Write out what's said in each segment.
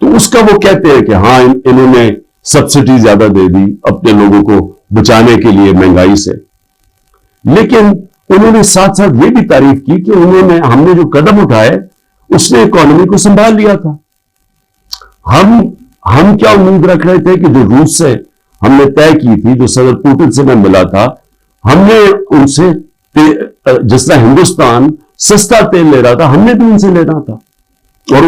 تو اس کا وہ کہتے ہیں کہ ہاں انہوں نے سبسڈی زیادہ دے دی اپنے لوگوں کو بچانے کے لیے مہنگائی سے، لیکن انہوں نے ساتھ ساتھ یہ بھی تعریف کی کہ ہم نے جو قدم اٹھائے اس نے اکانومی کو سنبھال لیا تھا۔ ہم کیا امید رکھ رہے تھے کہ جو روس سے ہم نے طے کی تھی، جو صدر پوٹن سے میں ملا تھا، ہم نے ان سے جس طرح ہندوستان سستا تیل لے رہا تھا، ہم نے بھی ان سے لینا تھا۔ اور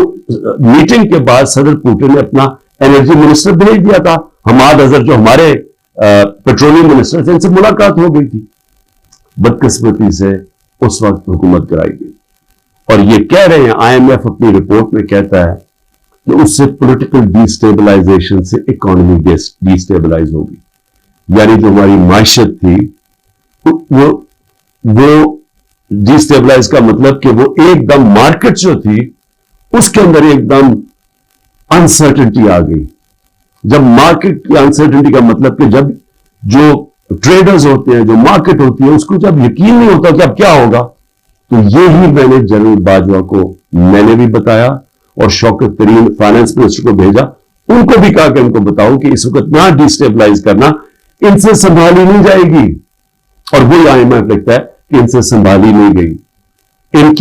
میٹنگ کے بعد صدر پوٹن نے اپنا انرجی منسٹر بھیج دیا تھا، حماد اظہر جو ہمارے پیٹرولیم منسٹر تھے، ان سے ملاقات ہو گئی تھی۔ بدقسمتی سے اس وقت حکومت کرائی گئی، اور یہ کہہ رہے ہیں آئی ایم ایف اپنی رپورٹ میں کہتا ہے کہ اس سے پولیٹیکل ڈی سٹیبلائزیشن سے اکانومی ڈی سٹیبلائز ہوگی، یعنی جو ہماری معیشت تھی وہ ڈی سٹیبلائز کا مطلب کہ وہ ایک دم مارکیٹ جو تھی اس کے اندر ایک دم انسرٹنٹی آ گئی۔ جب مارکیٹ کی انسرٹنٹی کا مطلب کہ جب جو ٹریڈرز ہوتے ہیں، جو مارکیٹ ہوتی ہے، اس کو جب یقین نہیں ہوتا کہ اب کیا ہوگا، تو یہی میں نے جنرل باجوہ کو میں نے بھی بتایا اور شوکت ترین فائنانس منسٹر کو بھیجا، ان کو بھی کہا کہ ان کو بتاؤ کہ اس وقت نہ ڈی سٹیبلائز کرنا، ان سے سنبھالی نہیں جائے گی۔ اور وہی آئی ایم ایف لکھتا ہے کہ ان سے سنبھالی نہیں گئی، ان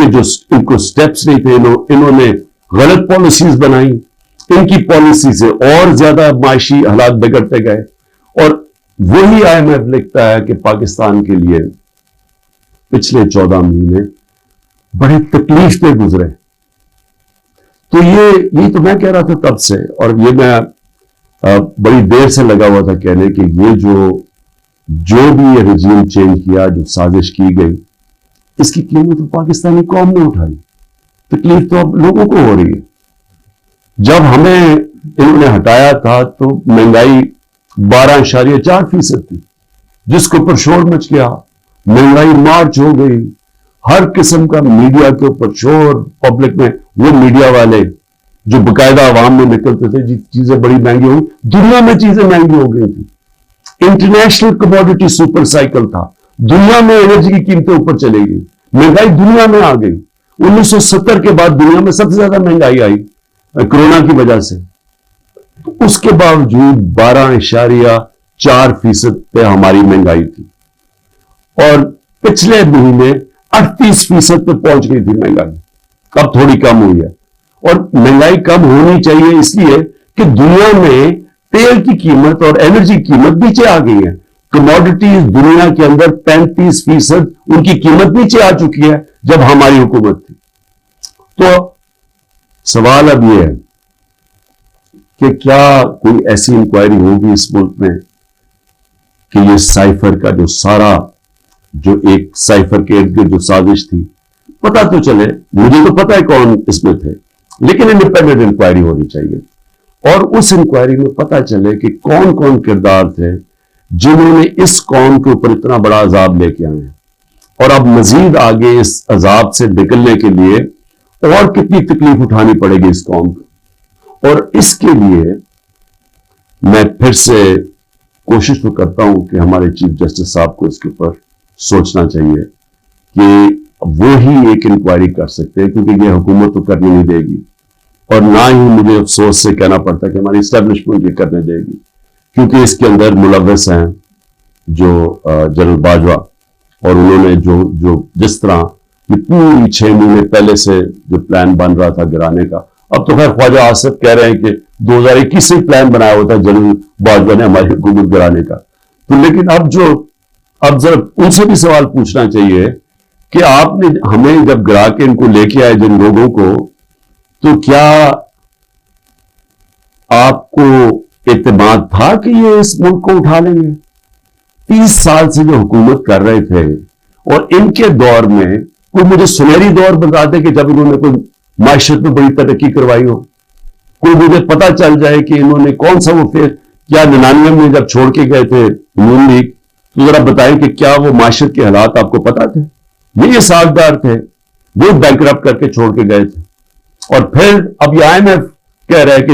کو سٹیپس نہیں تھے، انہوں نے غلط پالیسیز بنائی، ان کی پالیسی سے اور زیادہ معاشی حالات بگڑتے گئے۔ اور وہی آئی ایم ایف لکھتا ہے کہ پاکستان کے لیے پچھلے 14 مہینے بڑے تکلیف دہ گزرے۔ تو یہ تو میں کہہ رہا تھا تب سے، اور یہ میں بڑی دیر سے لگا ہوا تھا کہنے کہ یہ جو بھی یہ رجیم چینج کیا، جو سازش کی گئی، اس کی قیمت تو پاکستانی قوم نے اٹھائی، تکلیف تو اب لوگوں کو ہو رہی ہے۔ جب ہمیں انہوں نے ہٹایا تھا تو مہنگائی 12.4% تھی، جس کے اوپر شور مچ گیا، مہنگائی مارچ ہو گئی، ہر قسم کا میڈیا کے اوپر شور، پبلک میں وہ میڈیا والے جو باقاعدہ عوام میں نکلتے تھے جی چیزیں بڑی مہنگی ہوئی، دنیا میں چیزیں مہنگی ہو گئی تھی، انٹرنیشنل کموڈیٹی سپر سائیکل تھا، دنیا میں انرجی کی قیمتیں اوپر چلے گئی، مہنگائی دنیا میں آ گئی۔ 1970 کے بعد دنیا میں سب سے زیادہ مہنگائی آئی کورونا کی وجہ سے، اس کے باوجود 12.4% پہ ہماری مہنگائی تھی، اور پچھلے مہینے 38% پہ پہنچ گئی تھی مہنگائی، اب تھوڑی کم ہوئی ہے۔ اور مہنگائی کم ہونی چاہیے اس لیے کہ دنیا میں تیل کی قیمت اور انرجی کی قیمت نیچے آ گئی ہے، کموڈیٹیز دنیا کے اندر 35% ان کی قیمت نیچے آ چکی ہے جب ہماری حکومت تھی۔ تو سوال اب یہ ہے کہ کیا کوئی ایسی انکوائری ہوگی اس ملک میں کہ یہ سائفر کا جو ایک سائفر کے ارد گرد جو سازش تھی، پتا تو چلے، مجھے تو پتا ہے کون اس میں تھے، لیکن انڈیپینڈنٹ انکوائری ہونی چاہیے، اور اس انکوائری میں پتا چلے کہ کون کون کردار تھے جنہوں نے اس قوم کے اوپر اتنا بڑا عذاب لے کے آئے ہیں، اور اب مزید آگے اس عذاب سے نکلنے کے لیے اور کتنی تکلیف اٹھانی پڑے گی اس قوم کو۔ اور اس کے لیے میں پھر سے کوشش تو کرتا ہوں کہ ہمارے چیف جسٹس صاحب کو اس کے اوپر سوچنا چاہیے کہ وہ ہی ایک انکوائری کر سکتے ہیں، کیونکہ یہ حکومت تو کرنے نہیں دے گی، اور نہ ہی مجھے افسوس سے کہنا پڑتا کہ ہماری اسٹیبلشمنٹ یہ کرنے دے گی، کیونکہ اس کے اندر ملوث ہیں جو جنرل باجوہ، اور انہوں نے جس طرح یہ پوری 6 مہینے پہلے سے جو پلان بن رہا تھا گرانے کا، اب تو خیر خواجہ آصف کہہ رہے ہیں کہ 2021 سے پلان بنایا ہوا تھا جنرل باجوہ نے ہماری حکومت گرانے کا، تو لیکن اب ذرا ان سے بھی سوال پوچھنا چاہیے کہ آپ نے ہمیں جب گرا کے ان کو لے کے آئے جن لوگوں کو، تو کیا آپ کو اعتماد تھا کہ یہ اس ملک کو اٹھا لیں گے؟ 30 سال سے جو حکومت کر رہے تھے، اور ان کے دور میں کوئی مجھے سنہری دور بتا دے کہ جب انہوں نے کوئی معیشت میں بڑی ترقی کروائی ہو، کوئی مجھے پتا چل جائے کہ انہوں نے کون سا وہ کیا 99 میں جب چھوڑ کے گئے تھے نون لیگ، تو ذرا بتائیں کہ کیا وہ معیشت کے حالات آپ کو پتا تھے؟ یہ ساکھدار تھے، وہ بینکرپٹ کر کے چھوڑ کے گئے تھے، اور پھر اب یہ آئی ایم ایف کہہ رہا ہے کہ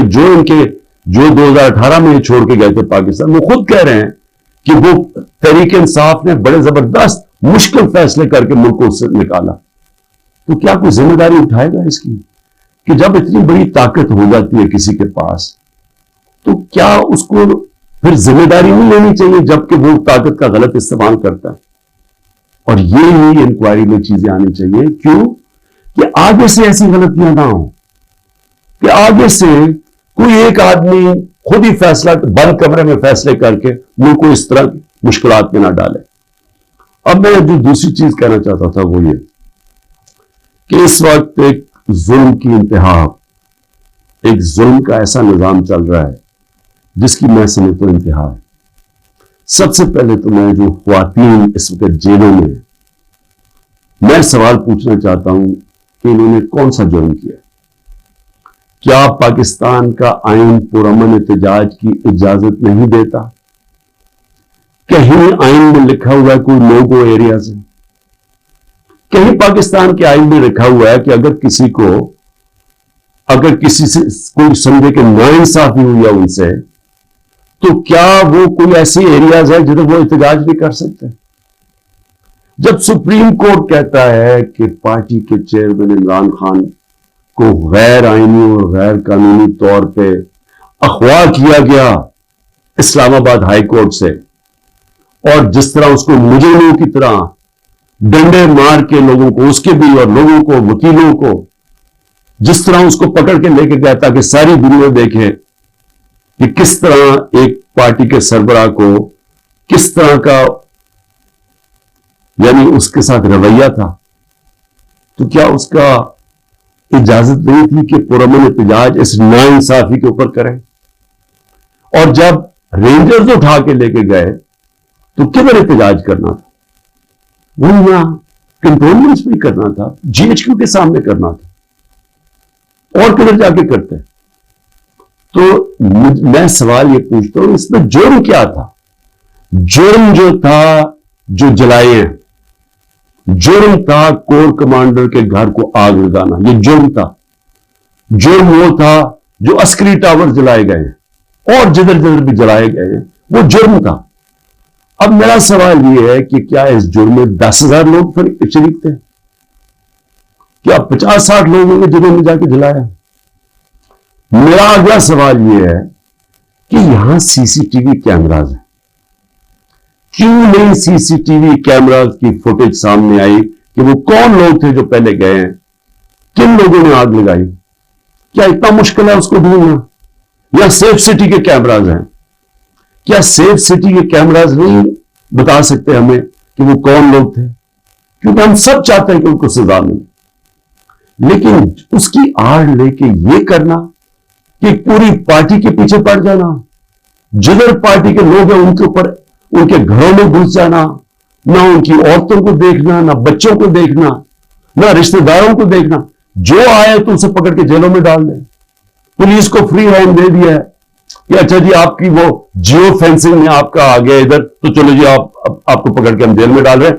جو 2018 میں یہ چھوڑ کے گئے تھے پاکستان، وہ خود کہہ رہے ہیں کہ وہ تحریک انصاف نے بڑے زبردست مشکل فیصلے کر کے ملک کو اس سے نکالا، تو کیا کوئی ذمہ داری اٹھائے گا اس کی کہ جب اتنی بڑی طاقت ہو جاتی ہے کسی کے پاس تو کیا اس کو پھر ذمہ داری نہیں لینی چاہیے جبکہ وہ طاقت کا غلط استعمال کرتا ہے؟ اور یہ ہی انکوائری میں چیزیں آنی چاہیے. کیوں؟ کہ آگے سے ایسی غلطیاں نہ ہوں کہ آگے سے کوئی ایک آدمی خود ہی فیصلہ بند کمرے میں فیصلے کر کے ملک کو اس طرح مشکلات میں نہ ڈالے. اب میں جو دوسری چیز کہنا چاہتا تھا وہ یہ کہ اس وقت ایک ظلم کی انتہا، ایک ظلم کا ایسا نظام چل رہا ہے جس کی میں سمجھ تو انتہا ہے. سب سے پہلے تو میں جو خواتین اس وقت جیلوں میں ہیں، میں سوال پوچھنا چاہتا ہوں کہ انہوں نے کون سا جرم کیا؟ کیا پاکستان کا آئین پرامن احتجاج کی اجازت نہیں دیتا؟ کہیں آئین میں لکھا ہوا ہے کوئی لوگو ایریا سے؟ کہیں پاکستان کے آئین میں لکھا ہوا ہے کہ اگر کسی سے کوئی سمجھے کہ ناانصافی ہوئی ہے ان سے تو کیا وہ کوئی ایسی ایریاز ہے جدھر وہ احتجاج بھی کر سکتے ہیں؟ جب سپریم کورٹ کہتا ہے کہ پارٹی کے چیئرمین عمران خان کو غیر آئینی اور غیر قانونی طور پہ اغوا کیا گیا اسلام آباد ہائی کورٹ سے، اور جس طرح اس کو مجرموں کی طرح ڈنڈے مار کے لوگوں کو، اس کے بھی اور لوگوں کو، وکیلوں کو، جس طرح اس کو پکڑ کے لے کے گیا تاکہ ساری دنیا دیکھے کہ کس طرح ایک پارٹی کے سربراہ کو کس طرح کا یعنی اس کے ساتھ رویہ تھا، تو کیا اس کا اجازت نہیں تھی کہ پرامن احتجاج اس ناانصافی کے اوپر کرے؟ اور جب رینجرز اٹھا کے لے کے گئے تو کدھر احتجاج کرنا تھا؟ وہ یہاں کنٹونمنٹس بھی کرنا تھا، جی ایچ کیو کے سامنے کرنا تھا، اور کدھر جا کے کرتے؟ تو میں سوال یہ پوچھتا ہوں اس میں جرم کیا تھا؟ جرم جو تھا جو جلائے ہیں، جرم تھا کور کمانڈر کے گھر کو آگ لگانا، یہ جرم تھا. جرم وہ تھا جو عسکری ٹاور جلائے گئے ہیں اور جدھر جدھر بھی جلائے گئے ہیں وہ جرم تھا. اب میرا سوال یہ ہے کہ کیا اس جرم میں 10,000 لوگ شریک تھے؟ کیا 50-60 لوگوں نے جنہوں نے جا کے جلایا؟ میرا اگلا سوال یہ ہے کہ یہاں سی سی ٹی وی کیمراز ہیں، کیوں نہیں سی سی ٹی وی کیمراز کی فوٹیج سامنے آئی کہ وہ کون لوگ تھے جو پہلے گئے ہیں، کن لوگوں نے آگ لگائی؟ کیا اتنا مشکل ہے اس کو ڈھونڈنا؟ یا سیف سٹی کے کیمراز ہیں، کیا سیف سٹی کے کیمراز نہیں بتا سکتے ہمیں کہ وہ کون لوگ تھے؟ کیونکہ ہم سب چاہتے ہیں کہ ان کو سزا ملے، لیکن اس کی آڑ لے کے یہ کرنا کہ پوری پارٹی کے پیچھے پڑ جانا، جدھر پارٹی کے لوگ ہیں ان کے اوپر، ان کے گھروں میں گھس جانا، نہ ان کی عورتوں کو دیکھنا، نہ بچوں کو دیکھنا، نہ رشتہ داروں کو دیکھنا، جو آئے تو اسے پکڑ کے جیلوں میں ڈال دیں. پولیس کو فری ہینڈ دے دیا ہے کہ اچھا جی آپ کی وہ جیو فینسنگ میں آپ کا آ گیا ادھر تو چلو جی آپ کو پکڑ کے ہم جیل میں ڈال رہے ہیں،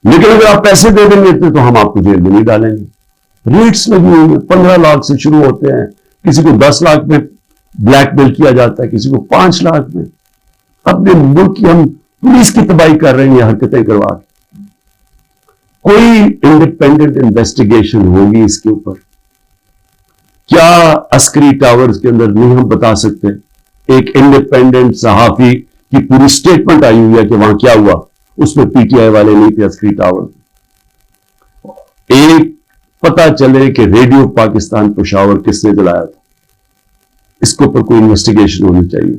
لیکن اگر آپ پیسے دے دیں گے تو ہم آپ کو جیل میں نہیں ڈالیں گے. ریٹس لگی ہوئی ہیں، 15 لاکھ سے شروع ہوتے ہیں، کسی کو 10 لاکھ میں بلیک میل کیا جاتا ہے، کسی کو 5 لاکھ میں. اپنے ملک کی ہم پولیس کی تباہی کر رہے ہیں یہ حرکتیں کروا کے. کوئی انڈیپینڈنٹ انویسٹیگیشن ہوگی اس کے اوپر؟ کیا عسکری ٹاورز کے اندر نہیں ہم بتا سکتے؟ ایک انڈیپینڈنٹ صحافی کی پوری سٹیٹمنٹ آئی ہوئی ہے کہ وہاں کیا ہوا، اس میں پی ٹی آئی والے نہیں تھے عسکری ٹاور. ایک پتا چلے کہ ریڈیو پاکستان پشاور کس نے جلایا تھا، اس کے اوپر کوئی انویسٹیگیشن ہونی چاہیے.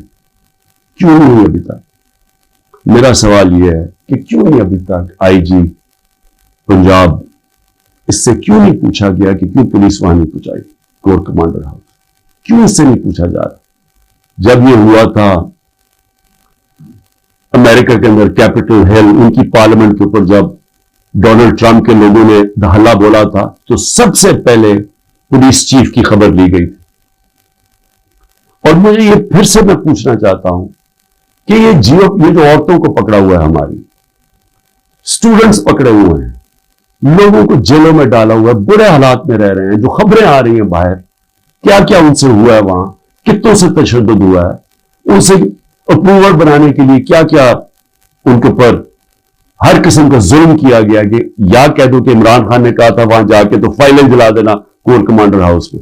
کیوں نہیں ہوئی ابھی تک؟ میرا سوال یہ ہے کہ کیوں نہیں ابھی تک آئی جی پنجاب اس سے کیوں نہیں پوچھا گیا کہ کیوں پولیس وہاں نہیں پہنچائی کور کمانڈر ہاؤس؟ کیوں اس سے نہیں پوچھا جا رہا؟ جب یہ ہوا تھا امریکہ کے اندر کیپٹل ہل، ان کی پارلیمنٹ کے اوپر جب ڈونلڈ ٹرمپ کے لوگوں نے دہلا بولا تھا تو سب سے پہلے پولیس چیف کی خبر لی گئی تھی. اور مجھے یہ پھر سے میں پوچھنا چاہتا ہوں کہ یہ جو عورتوں کو پکڑا ہوا ہے، ہماری اسٹوڈنٹس پکڑے ہوئے ہیں، لوگوں کو جیلوں میں ڈالا ہوا ہے، برے حالات میں رہ رہے ہیں، جو خبریں آ رہی ہیں باہر، کیا کیا ان سے ہوا ہے، وہاں کتوں سے تشدد ہوا ہے، ان سے اپروول بنانے کے لیے کیا کیا ان کے اوپر ہر قسم کا ظلم کیا گیا. کہ یا کہہ دو کہ عمران خان نے کہا تھا وہاں جا کے تو فائلیں جلا دینا کور کمانڈر ہاؤس میں،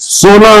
16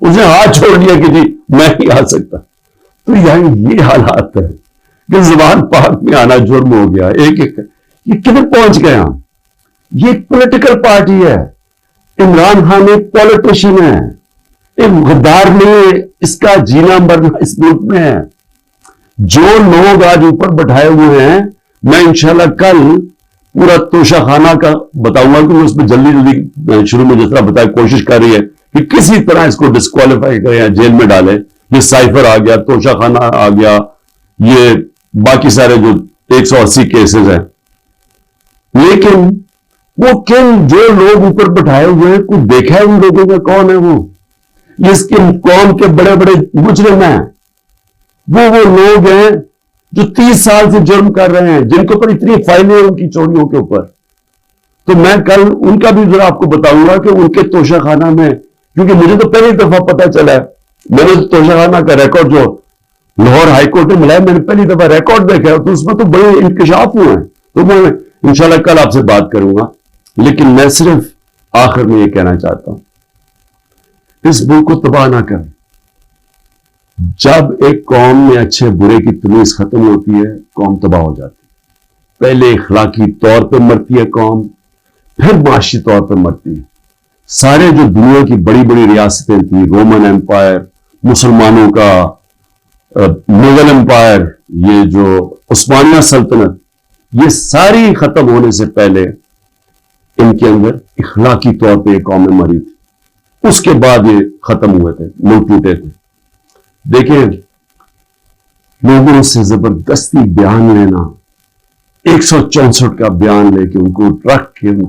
اس نے ہاتھ چھوڑ دیا کہ جی میں نہیں آ سکتا. تو یعنی یہ حالات ہے کہ زبان پاک میں آنا جرم ہو گیا. ایک یہ کدھر پہنچ گئے ہم؟ یہ ایک پولیٹیکل پارٹی ہے. عمران خان ایک پولیٹیشین ہے, ایک غدار نہیں. اس کا جینا مرنا اس ملک میں ہے. جو لوگ آج اوپر بٹھائے ہوئے ہیں, میں انشاءاللہ کل پورا توشہ خانہ کا بتاؤں گا کہ اس میں جلدی شروع میں جس طرح بتایا کوشش کر رہی ہے کہ کسی طرح اس کو ڈسکوالیفائی کرے یا جیل میں ڈالے. یہ سائفر آ گیا, توشہ خانہ آ گیا, یہ باقی سارے جو 180 کیسز ہیں. لیکن وہ جو لوگ اوپر بٹھائے ہوئے ہیں, کوئی دیکھا ہے ان لوگوں کا کون ہے وہ؟ اس کی قوم کے بڑے بڑے مجرم ہیں. وہ لوگ ہیں جو 30 سال سے جرم کر رہے ہیں, جن کے اوپر اتنی فائلیں ہیں ان کی چوریوں کے اوپر. تو میں کل ان کا بھی ذرا آپ کو بتاؤں گا کہ ان کے توشہ خانہ میں, کیونکہ مجھے تو پہلی دفعہ پتا چلا ہے, میں نے توشہ خانہ کا ریکارڈ جو لاہور ہائی کورٹ میں ملا ہے, میں نے پہلی دفعہ ریکارڈ دیکھا ہے, تو اس میں تو بڑے انکشاف ہوئے ہیں. تو میں انشاءاللہ کل آپ سے بات کروں گا. لیکن میں صرف آخر میں یہ کہنا چاہتا ہوں, اس ملک کو تباہ نہ کریں. جب ایک قوم میں اچھے برے کی تمیز ختم ہوتی ہے, قوم تباہ ہو جاتی ہے. پہلے اخلاقی طور پہ مرتی ہے قوم, پھر معاشی طور پہ مرتی ہے. سارے جو دنیا کی بڑی بڑی ریاستیں تھیں, رومن امپائر, مسلمانوں کا مغل امپائر, یہ جو عثمانیہ سلطنت, یہ ساری ختم ہونے سے پہلے ان کے اندر اخلاقی طور پہ یہ قومیں مری تھی. اس کے بعد یہ ختم ہوئے تھے, ملک ٹوٹے تھے. دیکھیں, لوگوں سے زبردستی بیان لینا, 164 کا بیان لے کے ان کو رکھ کے ان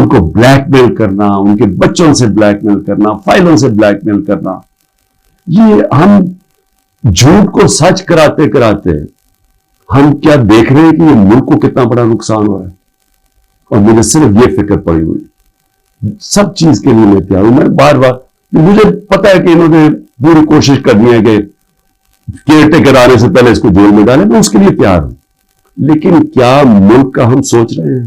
کو بلیک میل کرنا, ان کے بچوں سے بلیک میل کرنا, فائلوں سے بلیک میل کرنا, یہ ہم جھوٹ کو سچ کراتے کراتے ہم کیا دیکھ رہے ہیں کہ یہ ملک کو کتنا بڑا نقصان ہو رہا ہے. اور مجھے صرف یہ فکر پڑی ہوئی, سب چیز کے لیے میں تیار ہوں. میں بار بار, مجھے پتا ہے کہ انہوں نے پوری کوشش کرنی ہے کہ کیئر ٹیکر آنے سے پہلے اس کو جیل میں ڈالیں, میں اس کے لیے تیار ہوں. لیکن کیا ملک کا ہم سوچ رہے ہیں؟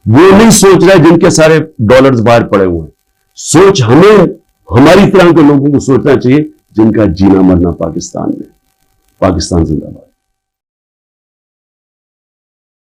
وہ نہیں سوچ رہے جن کے سارے ڈالرز باہر پڑے ہوئے ہیں. سوچ ہمیں, ہماری طرح کے لوگوں کو سوچنا چاہیے جن کا جینا مرنا پاکستان میں. پاکستان زندہ باد.